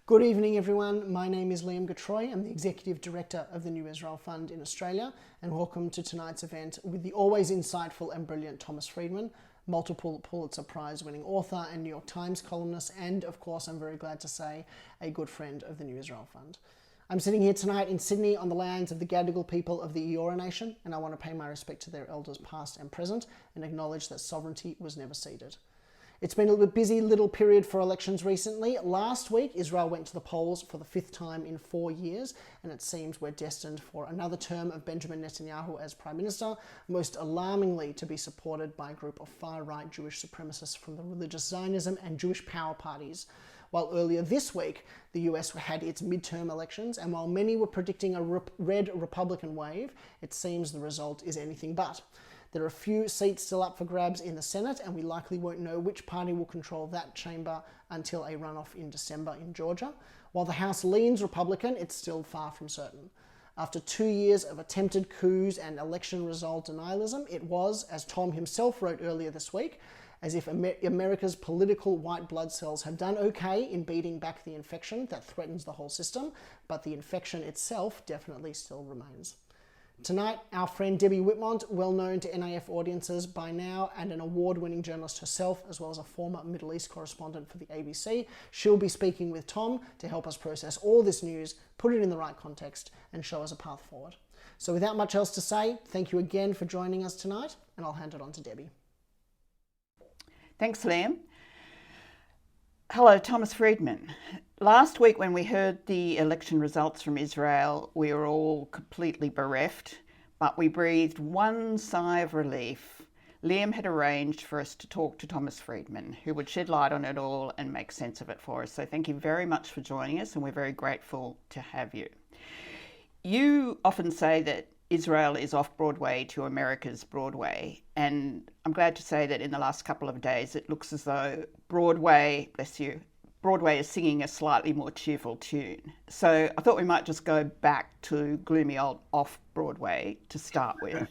Good evening, everyone. My name is Liam Gatroy. I'm the Executive Director of the New Israel Fund in Australia, and welcome to tonight's event with the always insightful and brilliant Thomas Friedman, multiple Pulitzer Prize winning author and New York Times columnist, and of course, I'm very glad to say, a good friend of the New Israel Fund. I'm sitting here tonight in Sydney on the lands of the Gadigal people of the Eora Nation, and I want to pay my respect to their elders past and present and acknowledge that sovereignty was never ceded. It's been a busy little period for elections recently. Last week, Israel went to the polls for the fifth time in 4 years, and it seems we're destined for another term of Benjamin Netanyahu as Prime Minister, most alarmingly to be supported by a group of far-right Jewish supremacists from the religious Zionism and Jewish power parties. While earlier this week, the US had its midterm elections, and while many were predicting a red Republican wave, it seems the result is anything but. There are a few seats still up for grabs in the Senate, and we likely won't know which party will control that chamber until a runoff in December in Georgia. While the House leans Republican, it's still far from certain. After 2 years of attempted coups and election result denialism, it was, as Tom himself wrote earlier this week, as if America's political white blood cells have done okay in beating back the infection that threatens the whole system, but the infection itself definitely still remains. Tonight, our friend Debbie Whitmont, well known to NAF audiences by now and an award-winning journalist herself, as well as a former Middle East correspondent for the ABC, she'll be speaking with Tom to help us process all this news, put it in the right context, and show us a path forward. So without much else to say, thank you again for joining us tonight, and I'll hand it on to Debbie. Thanks, Liam. Hello, Thomas Friedman. Last week when we heard the election results from Israel, we were all completely bereft, but we breathed one sigh of relief. Liam had arranged for us to talk to Thomas Friedman, who would shed light on it all and make sense of it for us. So thank you very much for joining us, and we're very grateful to have you. You often say that Israel is off Broadway to America's Broadway, and I'm glad to say that in the last couple of days it looks as though Broadway, bless you, Broadway is singing a slightly more cheerful tune. So I thought we might just go back to gloomy old off-Broadway to start with.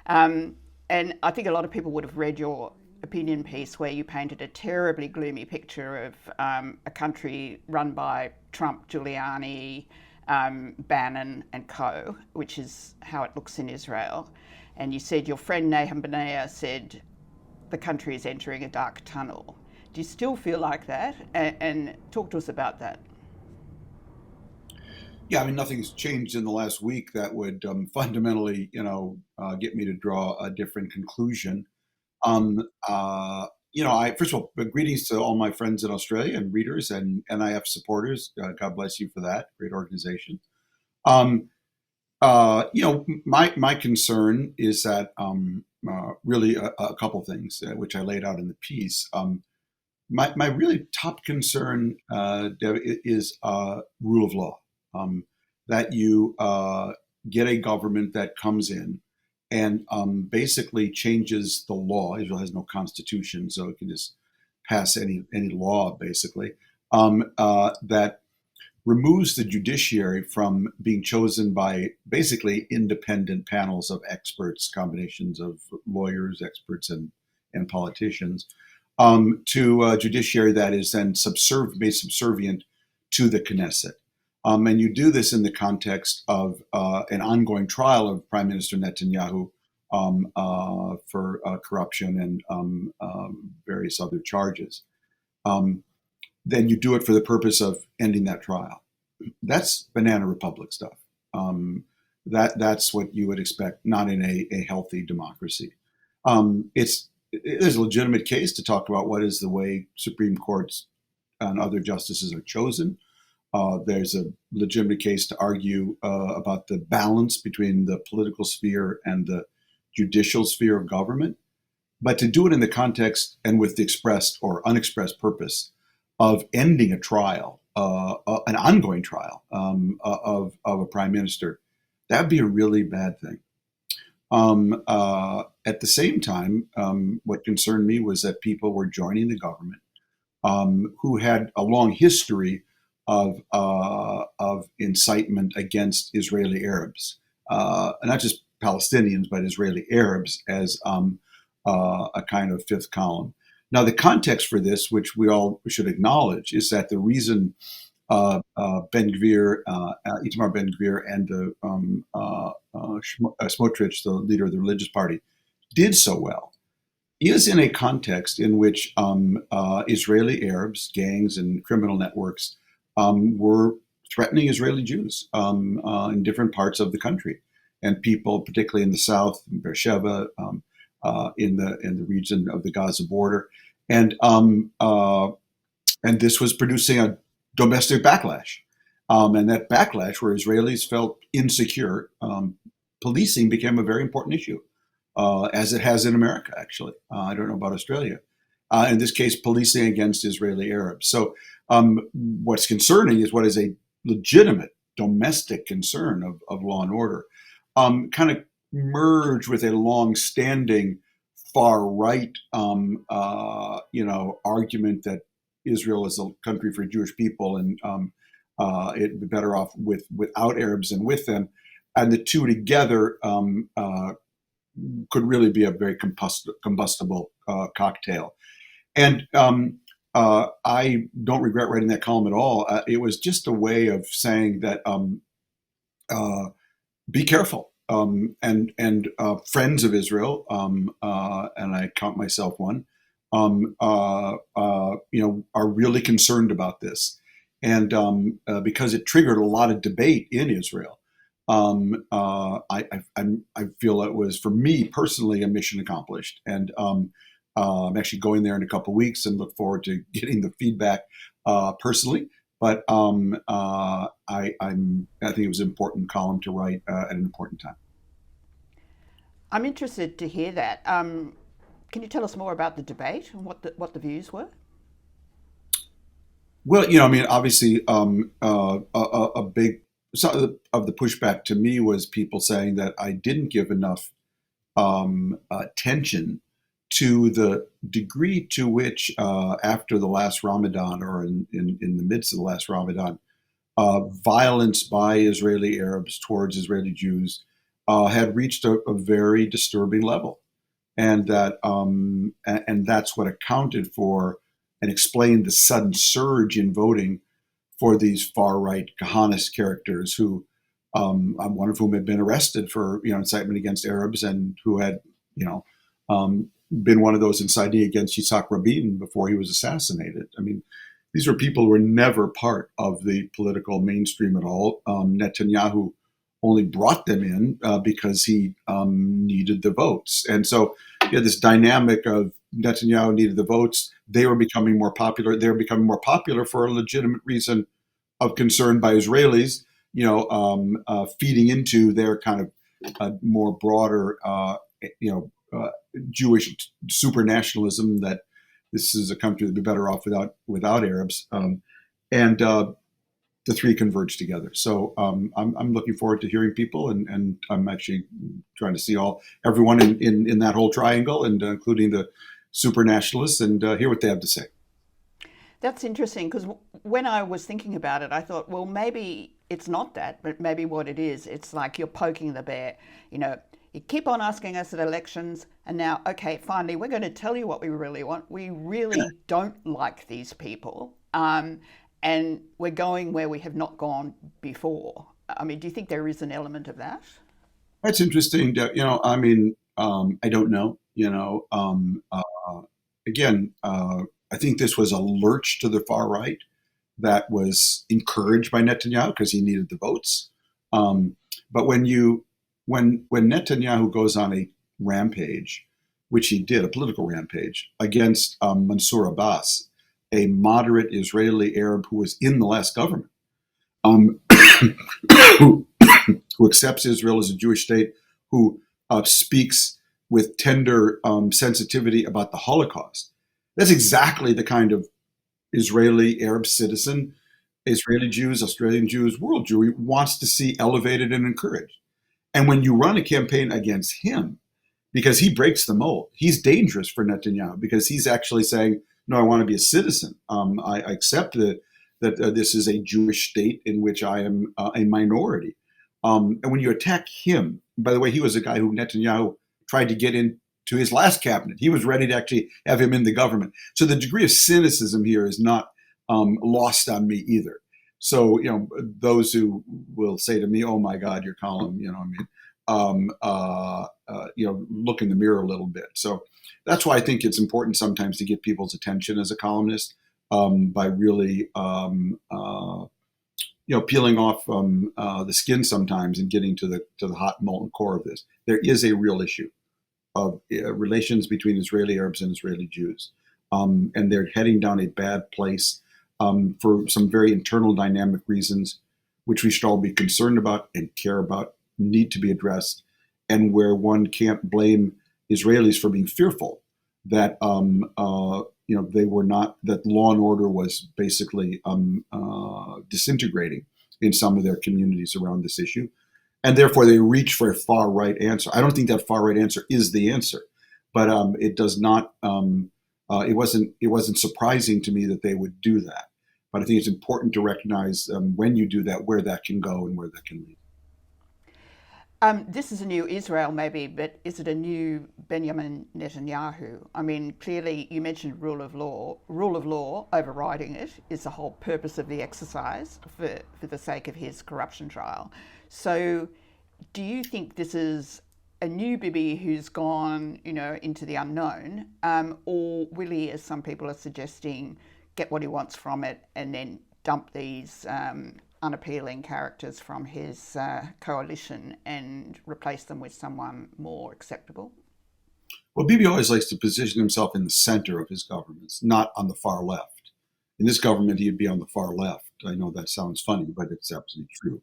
And I think a lot of people would have read your opinion piece where you painted a terribly gloomy picture of a country run by Trump, Giuliani, Bannon and co, which is how it looks in Israel. And you said your friend Nahum Benaya said the country is entering a dark tunnel. Do you still feel like that? And talk to us about that. Yeah, I mean, nothing's changed in the last week that would fundamentally, get me to draw a different conclusion. First of all, greetings to all my friends in Australia and readers and NIF supporters. God bless you for that. Great organization. My concern is that really a couple things, which I laid out in the piece. My really top concern, is rule of law. That you get a government that comes in and basically changes the law. Israel has no constitution, so it can just pass any law, basically, that removes the judiciary from being chosen by basically independent panels of experts, combinations of lawyers, experts, and politicians, to a judiciary that is then made subservient to the Knesset. And you do this in the context of an ongoing trial of Prime Minister Netanyahu for corruption and various other charges. Then you do it for the purpose of ending that trial. That's banana republic stuff. That's what you would expect, not in a healthy democracy. There's a legitimate case to talk about what is the way Supreme Courts and other justices are chosen. There's a legitimate case to argue about the balance between the political sphere and the judicial sphere of government. But to do it in the context and with the expressed or unexpressed purpose of ending a trial, an ongoing trial of a prime minister, that'd be a really bad thing. At the same time, what concerned me was that people were joining the government who had a long history of incitement against Israeli Arabs, not just Palestinians, but Israeli Arabs as a kind of fifth column. Now, the context for this, which we all should acknowledge, is that the reason Ben Gvir, Itamar Ben Gvir, and Smotrich, the leader of the religious party, did so well, is in a context in which Israeli Arabs, gangs, and criminal networks were threatening Israeli Jews in different parts of the country, and people, particularly in the south, in Beersheba, in the region of the Gaza border, and this was producing a domestic backlash, and that backlash, where Israelis felt insecure, policing became a very important issue, as it has in America, actually. I don't know about Australia. In this case, policing against Israeli Arabs. So what's concerning is what is a legitimate domestic concern of law and order, kind of merged with a long-standing far-right, argument that Israel is a country for Jewish people, and it'd be better off without Arabs than with them. And the two together could really be a very combustible cocktail. And I don't regret writing that column at all. It was just a way of saying that be careful. And friends of Israel, and I count myself one, are really concerned about this, and because it triggered a lot of debate in Israel. I feel it was, for me personally, a mission accomplished, and I'm actually going there in a couple of weeks and look forward to getting the feedback personally. But I think it was an important column to write at an important time. I'm interested to hear that. Can you tell us more about the debate and what the views were? Well, obviously, a big some of the pushback to me was people saying that I didn't give enough attention to the degree to which, after the last Ramadan, or in the midst of the last Ramadan, violence by Israeli Arabs towards Israeli Jews had reached a very disturbing level, and that's what accounted for and explained the sudden surge in voting for these far-right Kahanist characters, who one of whom had been arrested for incitement against Arabs, and who had been one of those inciting against Yitzhak Rabin before he was assassinated. I mean, these were people who were never part of the political mainstream at all. Netanyahu only brought them in because he needed the votes. And so you had this dynamic of Netanyahu needed the votes. They were becoming more popular. They were becoming more popular for a legitimate reason of concern by Israelis, feeding into their kind of more broader, Jewish supranationalism, that this is a country that'd be better off without Arabs. And the three converge together. So I'm looking forward to hearing people, and I'm actually trying to see everyone in that whole triangle, and including the supranationalists, and hear what they have to say. That's interesting, because when I was thinking about it, I thought, well, maybe it's not that, but maybe what it is, it's like you're poking the bear. You keep on asking us at elections, and now, okay, finally, we're going to tell you what we really want. We really don't like these people, and we're going where we have not gone before. I mean, do you think there is an element of that? That's interesting. I don't know. Again, I think this was a lurch to the far right that was encouraged by Netanyahu because he needed the votes. But when Netanyahu goes on a rampage, which he did, a political rampage, against Mansour Abbas, a moderate Israeli Arab who was in the last government, who accepts Israel as a Jewish state, who speaks with tender sensitivity about the Holocaust. That's exactly the kind of Israeli Arab citizen, Israeli Jews, Australian Jews, world Jew wants to see elevated and encouraged. And when you run a campaign against him, because he breaks the mold, he's dangerous for Netanyahu, because he's actually saying, no, I want to be a citizen. I accept that this is a Jewish state in which I am a minority. And when you attack him, by the way, he was a guy who Netanyahu tried to get into his last cabinet. He was ready to actually have him in the government. So the degree of cynicism here is not lost on me either. So, those who will say to me, "Oh my God, your column," look in the mirror a little bit. So that's why I think it's important sometimes to get people's attention as a columnist, by really, peeling off the skin sometimes and getting to the hot molten core of this. There is a real issue of relations between Israeli Arabs and Israeli Jews, and they're heading down a bad place, for some very internal dynamic reasons, which we should all be concerned about and care about, need to be addressed, and where one can't blame Israelis for being fearful that they were not, that law and order was basically disintegrating in some of their communities around this issue, and therefore they reach for a far right answer. I don't think that far right answer is the answer, but it does not. It wasn't surprising to me that they would do that, but I think it's important to recognize, when you do that, where that can go and where that can lead. This is a new Israel, maybe, but is it a new Benjamin Netanyahu? I mean, clearly, you mentioned rule of law. Rule of law, overriding it, is the whole purpose of the exercise for the sake of his corruption trial. So, do you think this is a new Bibi who's gone, into the unknown, or will he, as some people are suggesting, get what he wants from it and then dump these unappealing characters from his coalition and replace them with someone more acceptable? Well, Bibi always likes to position himself in the center of his governments, not on the far left. In this government, he'd be on the far left. I know that sounds funny, but it's absolutely true.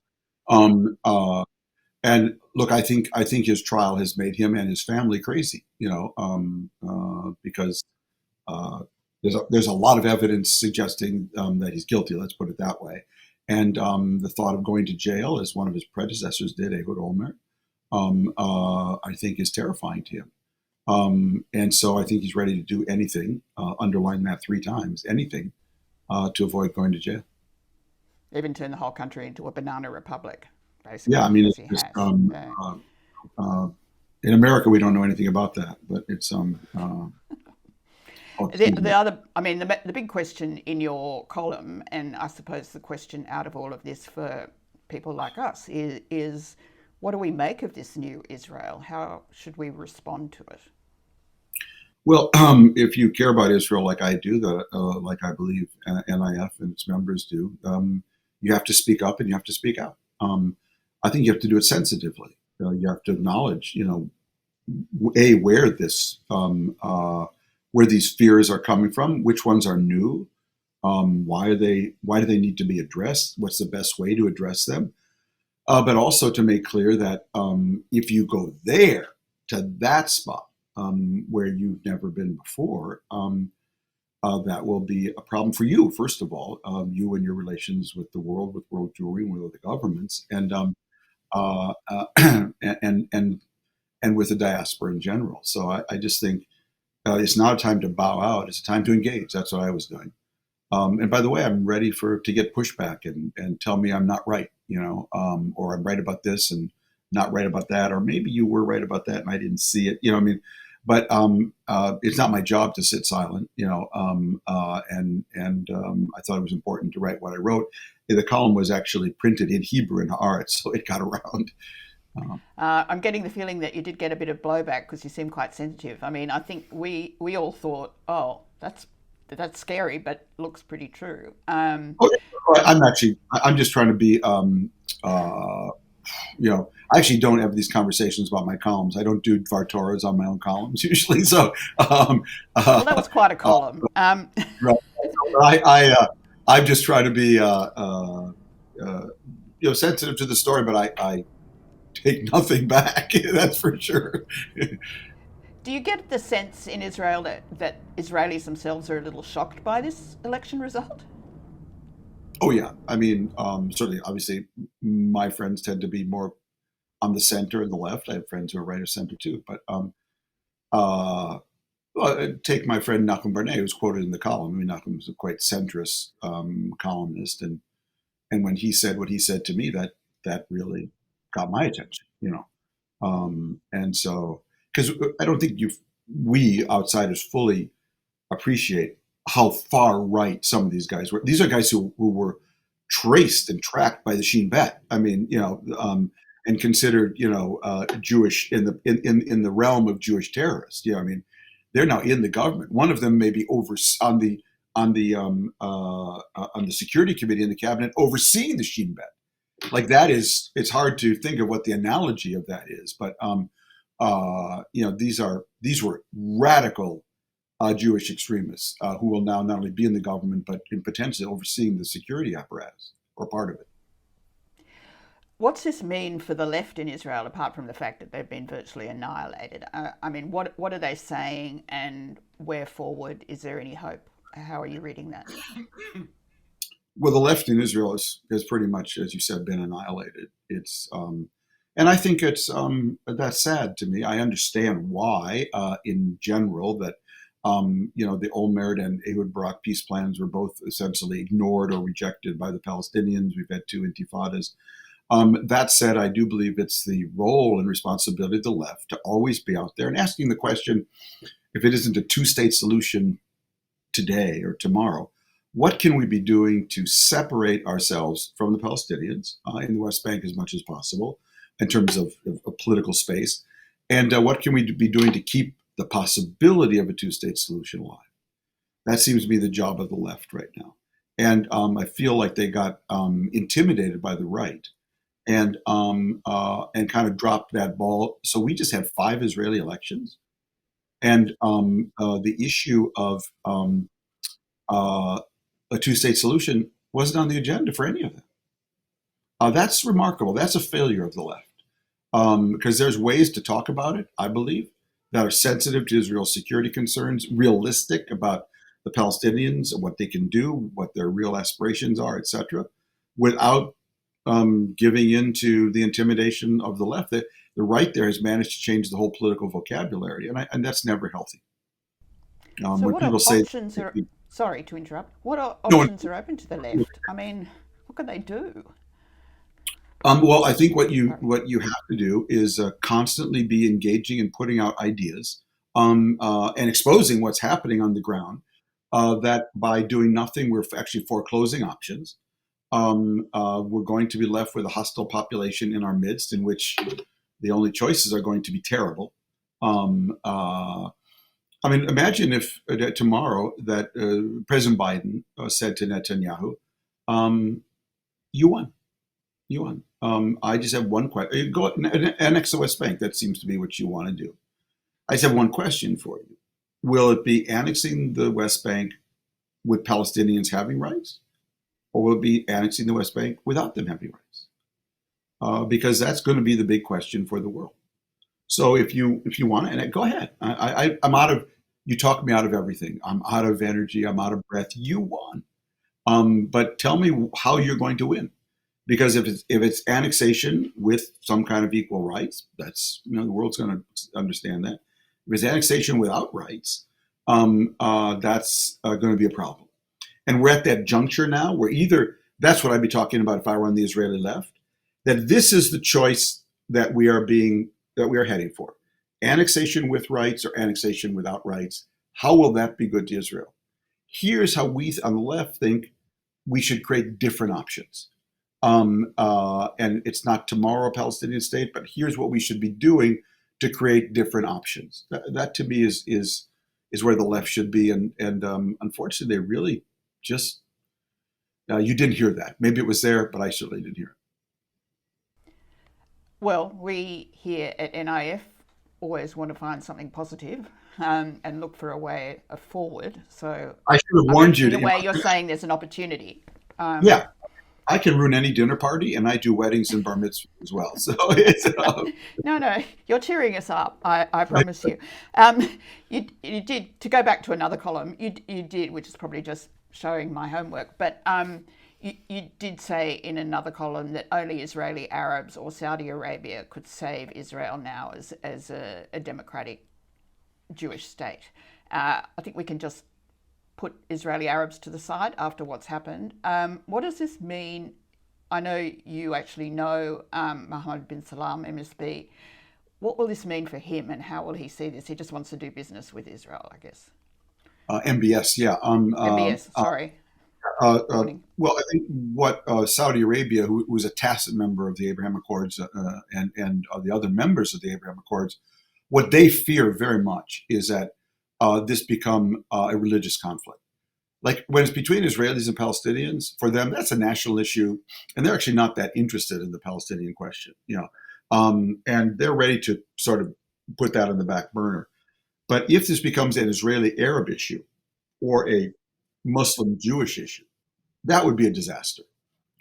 And look, I think his trial has made him and his family crazy, because there's a lot of evidence suggesting that he's guilty. Let's put it that way. And the thought of going to jail, as one of his predecessors did, Ehud Olmert, I think is terrifying to him. And so I think he's ready to do anything, underline that 3 times, anything, to avoid going to jail. Even turn the whole country into a banana republic, basically. Yeah, I mean, in America, we don't know anything about that, but it's the big question in your column, and I suppose the question out of all of this for people like us, is what do we make of this new Israel? How should we respond to it? Well, if you care about Israel like I do, like I believe NIF and its members do, you have to speak up and you have to speak out. I think you have to do it sensitively. You have to acknowledge, where this, where these fears are coming from, which ones are new, why do they need to be addressed? What's the best way to address them? But also to make clear that if you go there to that spot where you've never been before, that will be a problem for you. First of all, you and your relations with the world, with world Jewry, with the governments, and with the diaspora in general. So I just think it's not a time to bow out. It's a time to engage. That's what I was doing. And by the way, I'm ready to get pushback and tell me I'm not right, or I'm right about this and not right about that, or maybe you were right about that and I didn't see it. But it's not my job to sit silent, and I thought it was important to write what I wrote. The column was actually printed in Hebrew in Haaretz, so it got around. I'm getting the feeling that you did get a bit of blowback because you seem quite sensitive. I mean, I think we all thought, oh, that's scary, but looks pretty true. I'm just trying to be, I actually don't have these conversations about my columns. I don't do Dvar Torahs on my own columns usually. So, well, that was quite a column. Right. I'm just trying to be, sensitive to the story, but I take nothing back. That's for sure. Do you get the sense in Israel that Israelis themselves are a little shocked by this election result? Oh yeah, I mean, certainly, obviously, my friends tend to be more on the center and the left. I have friends who are right of center too. But take my friend Nachum Barnett, who's quoted in the column. I mean, Nachum was a quite centrist columnist, and when he said what he said to me, that really got my attention. And so because I don't think we outsiders fully appreciate how far right some of these guys were. These are guys who were traced and tracked by the Shin Bet. I mean, and considered, Jewish in the realm of Jewish terrorists. I mean, they're now in the government. One of them may be over on the security committee in the cabinet overseeing the Shin Bet. Like that is, it's hard to think of what the analogy of that is, but these were radical Jewish extremists who will now not only be in the government but in potentially overseeing the security apparatus or part of it. What's this mean for the left in Israel, apart from the fact that they've been virtually annihilated? I mean, what are they saying, and where forward? Is there any hope? How are you reading that? Well, the left in Israel has pretty much, as you said, been annihilated. It's and I think that's sad to me. I understand why, in general, that the Olmert and Ehud Barak peace plans were both essentially ignored or rejected by the Palestinians. We've had 2 intifadas. That said, I do believe it's the role and responsibility of the left to always be out there and asking the question, if it isn't a 2-state solution today or tomorrow, what can we be doing to separate ourselves from the Palestinians in the West Bank as much as possible in terms of political space? And what can we be doing to keep the possibility of a 2-state solution alive? That seems to be the job of the left right now. And I feel like they got intimidated by the right and kind of dropped that ball. So we just had 5 Israeli elections. And the issue of a 2-state solution wasn't on the agenda for any of them. That's remarkable. That's a failure of the left. Because there's ways to talk about it, I believe, that are sensitive to Israel's security concerns, realistic about the Palestinians and what they can do, what their real aspirations are, etc., without giving in to the intimidation of the left. The right there has managed to change the whole political vocabulary, and that's never healthy. So what options are... Sorry to interrupt. What options are open to the left? I mean, what can they do? Well, I think what you have to do is constantly be engaging and putting out ideas and exposing what's happening on the ground. That by doing nothing, we're actually foreclosing options. We're going to be left with a hostile population in our midst, in which the only choices are going to be terrible. I mean, imagine if tomorrow that President Biden said to Netanyahu, "You won. You won. I just have one question. Go annex the West Bank. That seems to be what you want to do. I just have one question for you. Will it be annexing the West Bank with Palestinians having rights, or will it be annexing the West Bank without them having rights? Because that's going to be the big question for the world. So if you want to, go ahead. I'm out of. You talk me out of everything. I'm out of energy. I'm out of breath. You won. But tell me how you're going to win. Because if it's annexation with some kind of equal rights, that's the world's going to understand that. If it's annexation without rights, that's going to be a problem. And we're at that juncture now where either that's what I'd be talking about if I were on the Israeli left, that this is the choice that we are heading for. Annexation with rights or annexation without rights. How will that be good to Israel? Here's how we on the left think we should create different options. And it's not tomorrow a Palestinian state, but here's what we should be doing to create different options. That to me is where the left should be. And unfortunately, they really just, you didn't hear that. Maybe it was there, but I certainly didn't hear it. Well, we here at NIF always want to find something positive and look for a way forward. So I should have warned you. In a way, you're saying there's an opportunity. Yeah. I can ruin any dinner party, and I do weddings and bar mitzvahs as well. So it's No, you're cheering us up. I promise you. You did, to go back to another column. You did, which is probably just showing my homework. But you did say in another column that only Israeli Arabs or Saudi Arabia could save Israel now as a democratic Jewish state. I think we can just put Israeli Arabs to the side after what's happened. What does this mean? I know you actually know Mohammed bin Salam, MSB. What will this mean for him, and how will he see this? He just wants to do business with Israel, I guess. MBS, yeah. MBS, sorry. Well, I think what Saudi Arabia, who was a tacit member of the Abraham Accords, and the other members of the Abraham Accords, what they fear very much is that this become a religious conflict. Like when it's between Israelis and Palestinians, for them that's a national issue, and they're actually not that interested in the Palestinian question, and they're ready to sort of put that on the back burner. But if this becomes an Israeli Arab issue or a Muslim Jewish issue, that would be a disaster.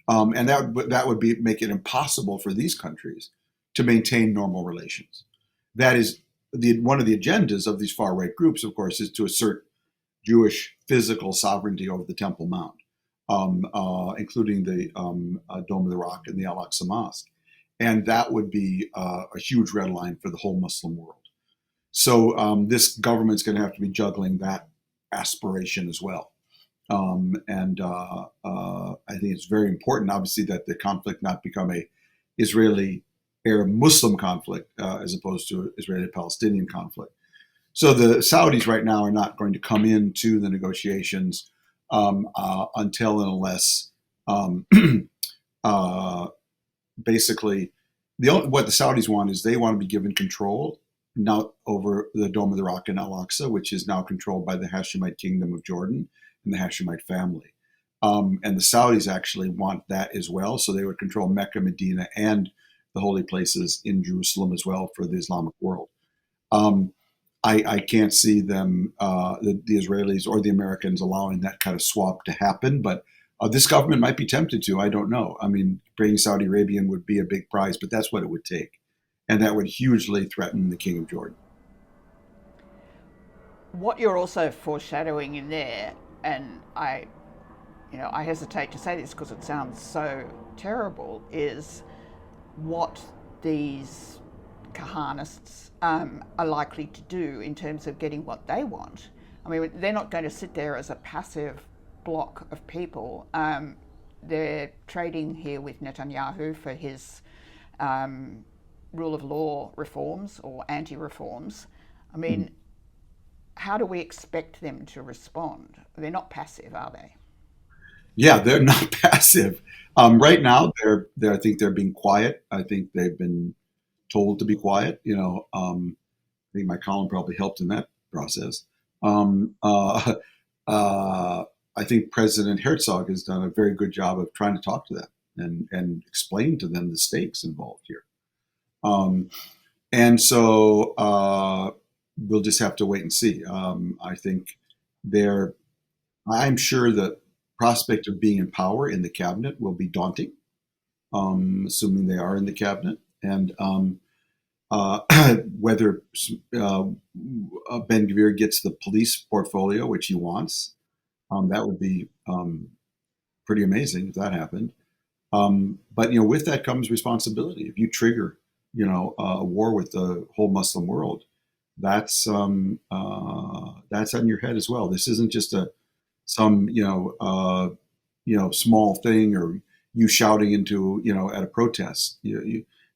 And that would make it impossible for these countries to maintain normal relations. That is one of the agendas of these far right groups, of course, is to assert Jewish physical sovereignty over the Temple Mount, including the Dome of the Rock and the Al-Aqsa Mosque. And that would be a huge red line for the whole Muslim world. So this government's going to have to be juggling that aspiration as well. And I think it's very important, obviously, that the conflict not become a Israeli Arab-Muslim conflict as opposed to Israeli-Palestinian conflict. So the Saudis right now are not going to come into the negotiations until and unless basically what the Saudis want is they want to be given control now over the Dome of the Rock and Al-Aqsa, which is now controlled by the Hashemite Kingdom of Jordan and the Hashemite family. And the Saudis actually want that as well. So they would control Mecca, Medina, and the holy places in Jerusalem as well for the Islamic world. I can't see them, the Israelis or the Americans, allowing that kind of swap to happen. But this government might be tempted to. I don't know. I mean, bringing Saudi Arabian would be a big prize, but that's what it would take. And that would hugely threaten the King of Jordan. What you're also foreshadowing in there, and I hesitate to say this because it sounds so terrible, is what these columnists are likely to do in terms of getting what they want. I mean, they're not going to sit there as a passive block of people. They're trading here with Netanyahu for his rule of law reforms or anti-reforms. I mean, how do we expect them to respond? They're not passive, are they? Yeah, they're not passive. Right now, I think they're being quiet. I think they've been told to be quiet. I think my column probably helped in that process. I think President Herzog has done a very good job of trying to talk to them and explain to them the stakes involved here. And so we'll just have to wait and see. I think I'm sure the prospect of being in power in the cabinet will be daunting, assuming they are in the cabinet. And whether Ben-Gvir gets the police portfolio, which he wants, that would be pretty amazing if that happened. But with that comes responsibility. If you trigger, a war with the whole Muslim world, that's on your head as well. This isn't just some small thing or you shouting into at a protest.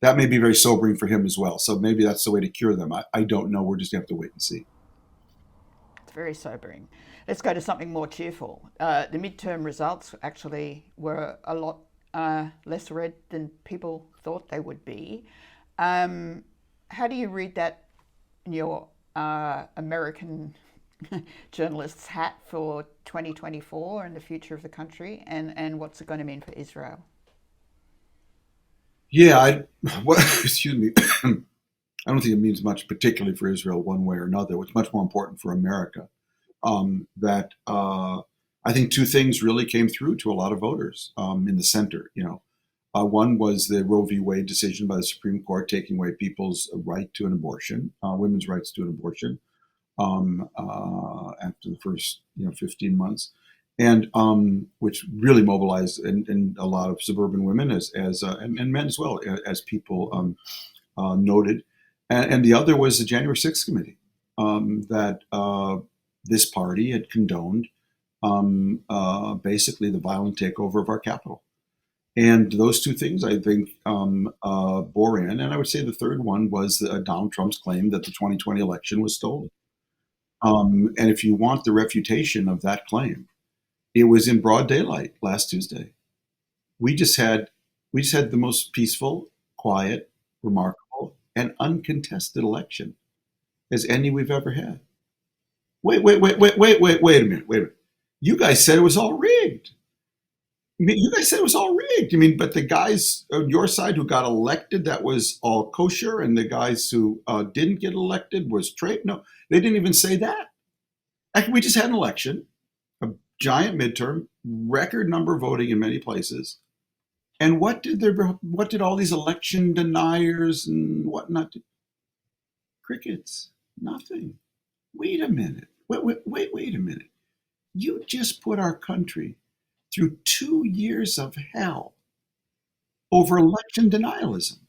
That may be very sobering for him as well. So maybe that's the way to cure them. I don't know. We're just gonna have to wait and see. It's very sobering. Let's go to something more cheerful. The midterm results actually were a lot less red than people thought they would be. How do you read that in your American journalist's hat for 2024 and the future of the country, and what's it going to mean for Israel? Yeah, excuse me. I don't think it means much, particularly for Israel, one way or another. It's much more important for America. That I think two things really came through to a lot of voters in the center. One was the Roe v. Wade decision by the Supreme Court taking away people's right to an abortion, women's rights to an abortion, after the first 15 months, and which really mobilized and a lot of suburban women and men as well, as people noted. And the other was the January 6th committee that this party had condoned basically the violent takeover of our capital. And those two things, I think, bore in. And I would say the third one was Donald Trump's claim that the 2020 election was stolen. And if you want the refutation of that claim, It was in broad daylight last Tuesday. We just had the most peaceful, quiet, remarkable, and uncontested election as any we've ever had. Wait a minute. You guys said it was all rigged. You guys said it was all rigged. But the guys on your side who got elected, that was all kosher, and the guys who didn't get elected was trade. No, they didn't even say that. Actually, we just had an election, a giant midterm, record number voting in many places. And what did all these election deniers and whatnot do? Crickets. Nothing. Wait a minute. Wait a minute. You just put our country through 2 years of hell over election denialism.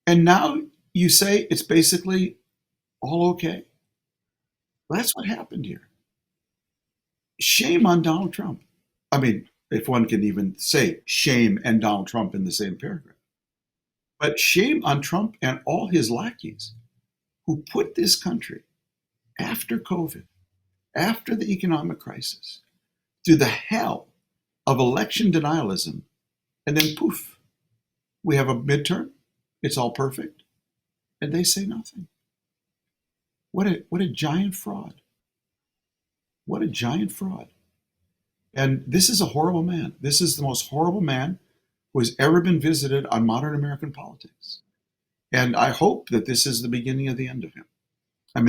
And now you say it's basically all okay. That's what happened here. Shame on Donald Trump. If one can even say shame and Donald Trump in the same paragraph. But shame on Trump and all his lackeys who put this country after COVID, after the economic crisis, through the hell of election denialism, and then poof, we have a midterm, it's all perfect, and they say nothing. What a giant fraud. What a giant fraud. And this is a horrible man. This is the most horrible man who has ever been visited on modern American politics. And I hope that this is the beginning of the end of him.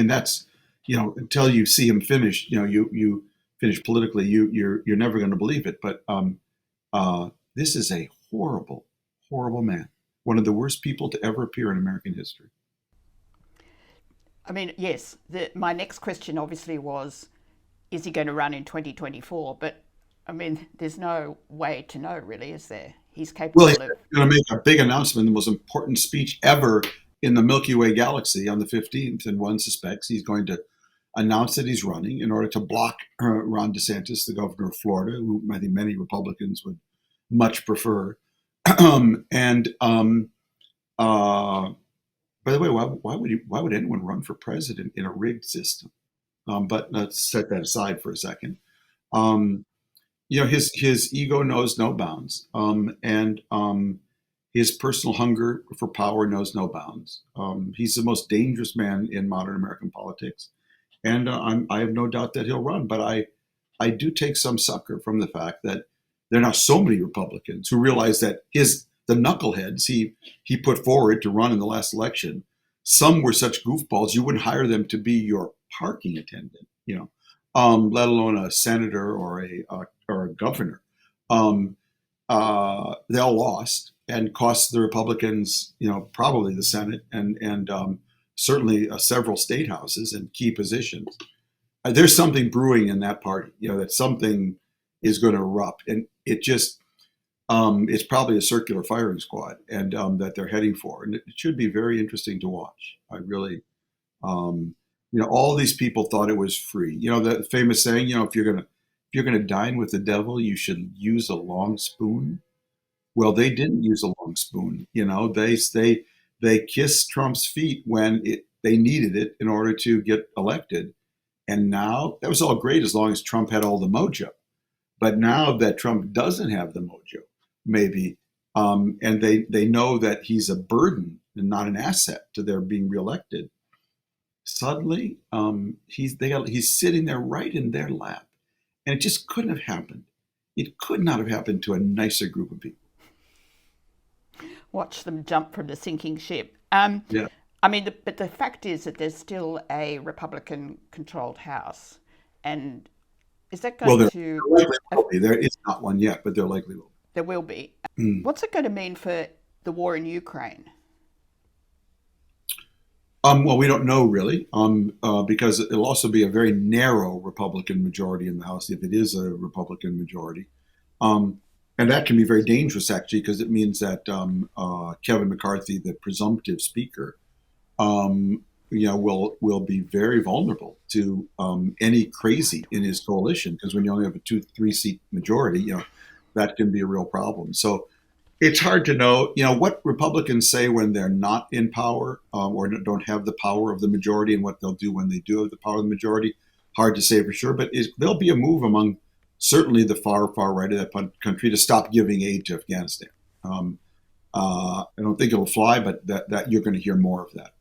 That's, until you see him finish, you finish politically, you're never going to believe it. But this is a horrible, horrible man. One of the worst people to ever appear in American history. Yes, my next question obviously was, is he going to run in 2024? But there's no way to know, really, is there? He's capable He's going to make a big announcement, the most important speech ever in the Milky Way galaxy on the 15th, and one suspects he's going to announce that he's running in order to block Ron DeSantis, the governor of Florida, who I think many Republicans would much prefer. By the way, why would anyone run for president in a rigged system? But let's set that aside for a second. His ego knows no bounds, and his personal hunger for power knows no bounds. He's the most dangerous man in modern American politics, and I have no doubt that he'll run. But I do take some succor from the fact that there are now so many Republicans who realize that the knuckleheads he put forward to run in the last election, some were such goofballs you wouldn't hire them to be your parking attendant, let alone a senator or a governor. They all lost and cost the Republicans, probably the Senate and certainly several state houses and key positions. There's something brewing in that party, that something is going to erupt, and it just it's probably a circular firing squad, and that they're heading for, and it should be very interesting to watch. I really. All these people thought it was free. The famous saying, if you're gonna dine with the devil, you should use a long spoon. Well, they didn't use a long spoon. They kissed Trump's feet when they needed it in order to get elected. And now that was all great as long as Trump had all the mojo. But now that Trump doesn't have the mojo, maybe, and they know that he's a burden and not an asset to their being reelected. Suddenly, he's sitting there right in their lap, and it just couldn't have happened. It could not have happened to a nicer group of people. Watch them jump from the sinking ship. Yeah. But the fact is that there's still a Republican-controlled House, and is that going to? There is not one yet, but there likely will. There will be. What's it going to mean for the war in Ukraine? Well, we don't know really, because it'll also be a very narrow Republican majority in the House if it is a Republican majority, and that can be very dangerous actually, because it means that Kevin McCarthy, the presumptive Speaker, will be very vulnerable to any crazy in his coalition, because when you only have a 2-3 seat majority, that can be a real problem. So. It's hard to know, what Republicans say when they're not in power or don't have the power of the majority, and what they'll do when they do have the power of the majority. Hard to say for sure, but there'll be a move among certainly the far right of that country to stop giving aid to Afghanistan. I don't think it'll fly, but that you're going to hear more of that.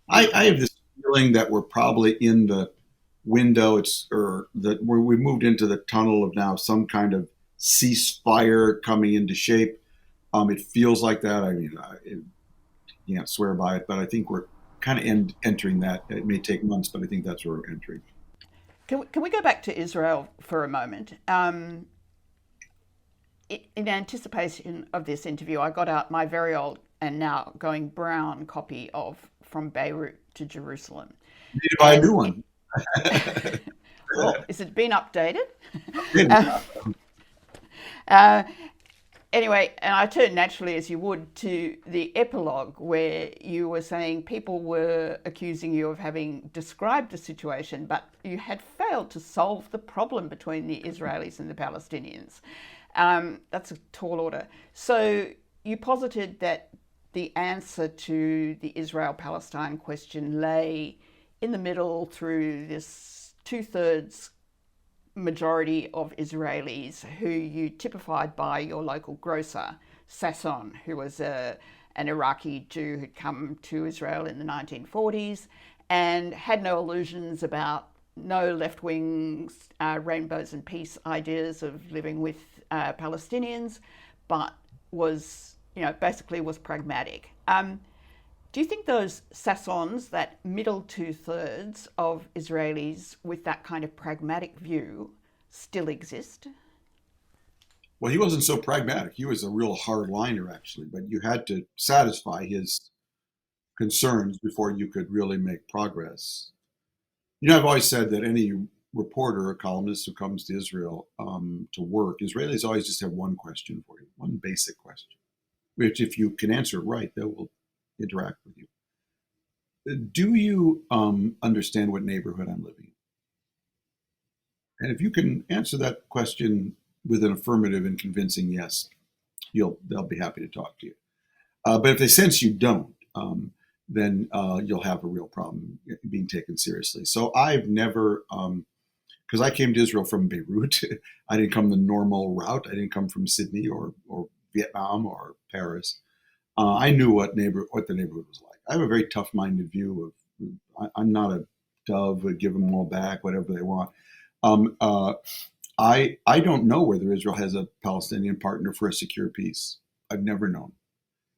I have this feeling that we're probably in the window, that where we moved into the tunnel of now some kind of ceasefire coming into shape. It feels like that. I mean, I can't swear by it, but I think we're kind of entering that. It may take months, but I think that's where we're entering. Can we go back to Israel for a moment? In anticipation of this interview, I got out my very old and now going brown copy of From Beirut to Jerusalem. You need to buy a new one. Well, has it been updated? Anyway, and I turned naturally, as you would, to the epilogue where you were saying people were accusing you of having described the situation, but you had failed to solve the problem between the Israelis and the Palestinians. That's a tall order. So you posited that the answer to the Israel-Palestine question lay in the middle through this 2/3 majority of Israelis who you typified by your local grocer, Sasson, who was an Iraqi Jew who'd come to Israel in the 1940s and had no illusions about no left-wing rainbows and peace ideas of living with Palestinians, but was, basically was pragmatic. Do you think those Sassons, that middle 2/3 of Israelis with that kind of pragmatic view, still exist? Well, he wasn't so pragmatic. He was a real hardliner, actually, but you had to satisfy his concerns before you could really make progress. I've always said that any reporter or columnist who comes to Israel to work, Israelis always just have one question for you, one basic question, which if you can answer it right, they will interact with you. Do you understand what neighborhood I'm living in? And if you can answer that question with an affirmative and convincing yes, they'll be happy to talk to you. But if they sense you don't, then you'll have a real problem being taken seriously. So I've never, because I came to Israel from Beirut, I didn't come the normal route. I didn't come from Sydney or Vietnam or Paris. I knew what the neighborhood was like. I have a very tough-minded view of. I'm not a dove who give them all back, whatever they want. I don't know whether Israel has a Palestinian partner for a secure peace. I've never known.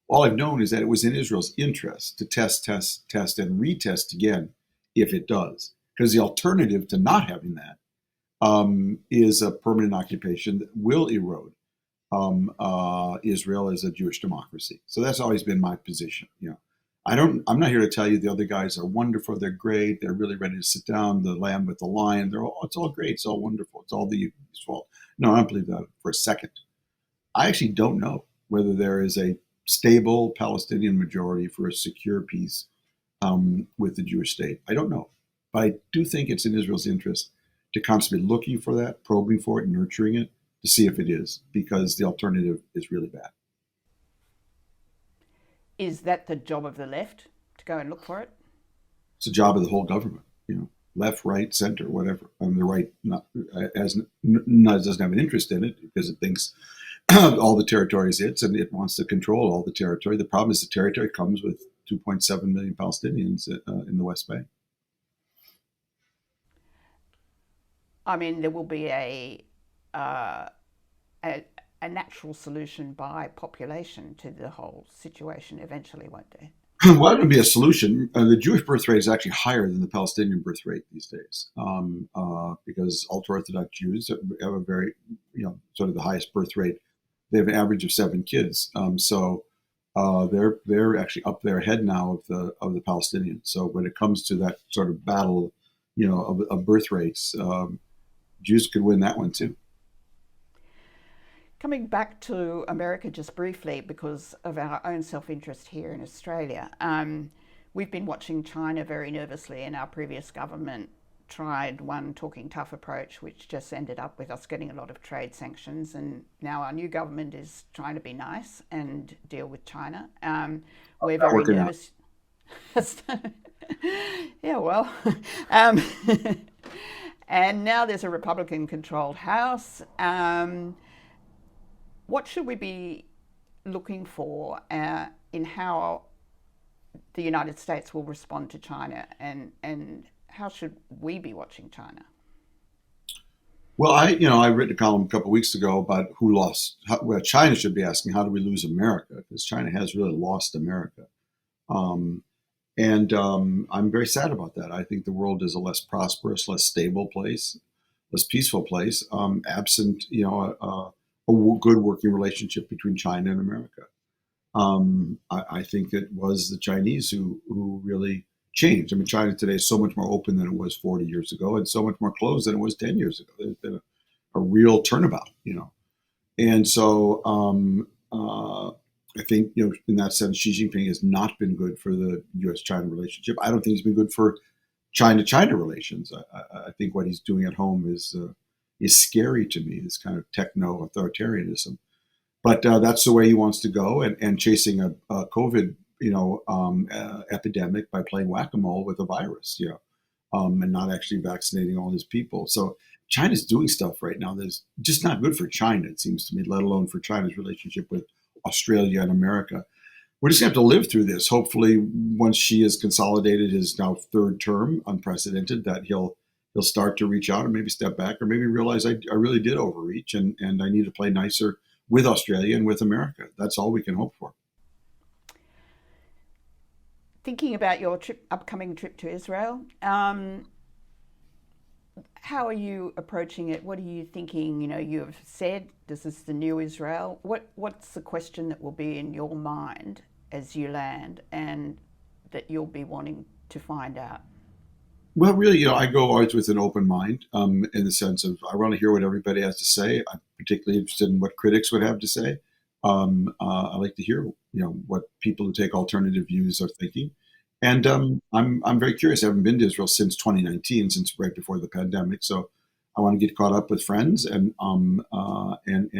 All I've known is that it was in Israel's interest to test, and retest again if it does, because the alternative to not having that is a permanent occupation that will erode Israel as a Jewish democracy. So that's always been my position. I'm not here to tell you the other guys are wonderful, they're great, they're really ready to sit down, the lamb with the lion, it's all great, it's all wonderful, it's all the Union's fault. No, I don't believe that for a second. I actually don't know whether there is a stable Palestinian majority for a secure peace with the Jewish state. I don't know. But I do think it's in Israel's interest to constantly looking for that, probing for it, nurturing it, to see if it is, because the alternative is really bad. Is that the job of the left, to go and look for it? It's the job of the whole government, left, right, center, whatever. And the right doesn't have an interest in it because it thinks all the territory is its and it wants to control all the territory. The problem is the territory comes with 2.7 million Palestinians in the West Bank. I mean, there will be a natural solution by population to the whole situation eventually, won't there? Well, it would be a solution. The Jewish birth rate is actually higher than the Palestinian birth rate these days, because ultra-Orthodox Jews have a very, sort of the highest birth rate. They have an average of 7 kids, so they're actually up there ahead now of the Palestinians. So when it comes to that sort of battle, of birth rates, Jews could win that one too. Coming back to America just briefly, because of our own self-interest here in Australia, we've been watching China very nervously, and our previous government tried one talking tough approach, which just ended up with us getting a lot of trade sanctions, and now our new government is trying to be nice and deal with China. We're very nervous. Yeah, well. And now there's a Republican-controlled House. What should we be looking for in how the United States will respond to China, and how should we be watching China? Well, I wrote a column a couple of weeks ago about who lost. Well, China should be asking, how do we lose America? Because China has really lost America, and I'm very sad about that. I think the world is a less prosperous, less stable place, less peaceful place, absent a good working relationship between China and America. I think it was the Chinese who really changed. I mean, China today is so much more open than it was 40 years ago, and so much more closed than it was 10 years ago. There's been a real turnabout, And so I think, in that sense, Xi Jinping has not been good for the U.S.-China relationship. I don't think he's been good for China-China relations. I think what he's doing at home is scary to me, this kind of techno-authoritarianism. But that's the way he wants to go, and chasing a COVID, epidemic by playing whack-a-mole with a virus, and not actually vaccinating all his people. So China's doing stuff right now that's just not good for China, it seems to me, let alone for China's relationship with Australia and America. We're just going to have to live through this. Hopefully, once Xi has consolidated his now third term, unprecedented, that he'll start to reach out and maybe step back, or maybe realize I really did overreach, and I need to play nicer with Australia and with America. That's all we can hope for. Thinking about your upcoming trip to Israel, how are you approaching it? What are you thinking? You have said this is the new Israel. What's the question that will be in your mind as you land, and that you'll be wanting to find out? Well, really, I go always with an open mind, in the sense of I want to hear what everybody has to say. I'm particularly interested in what critics would have to say. I like to hear, what people who take alternative views are thinking. And I'm very curious. I haven't been to Israel since 2019, since right before the pandemic. So I want to get caught up with friends and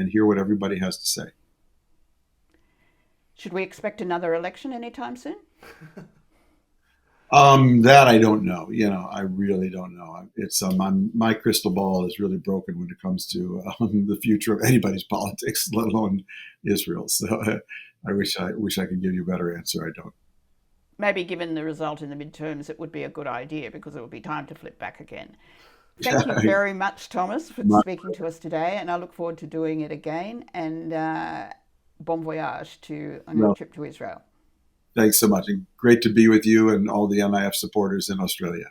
hear what everybody has to say. Should we expect another election anytime soon? That I don't know. I really don't know. It's my crystal ball is really broken when it comes to the future of anybody's politics, let alone Israel. So I wish I could give you a better answer. I don't. Maybe given the result in the midterms, it would be a good idea, because it would be time to flip back again. Thank you very much, Thomas, for speaking to us today, and I look forward to doing it again. And bon voyage on your trip to Israel. Thanks so much. And great to be with you and all the NIF supporters in Australia.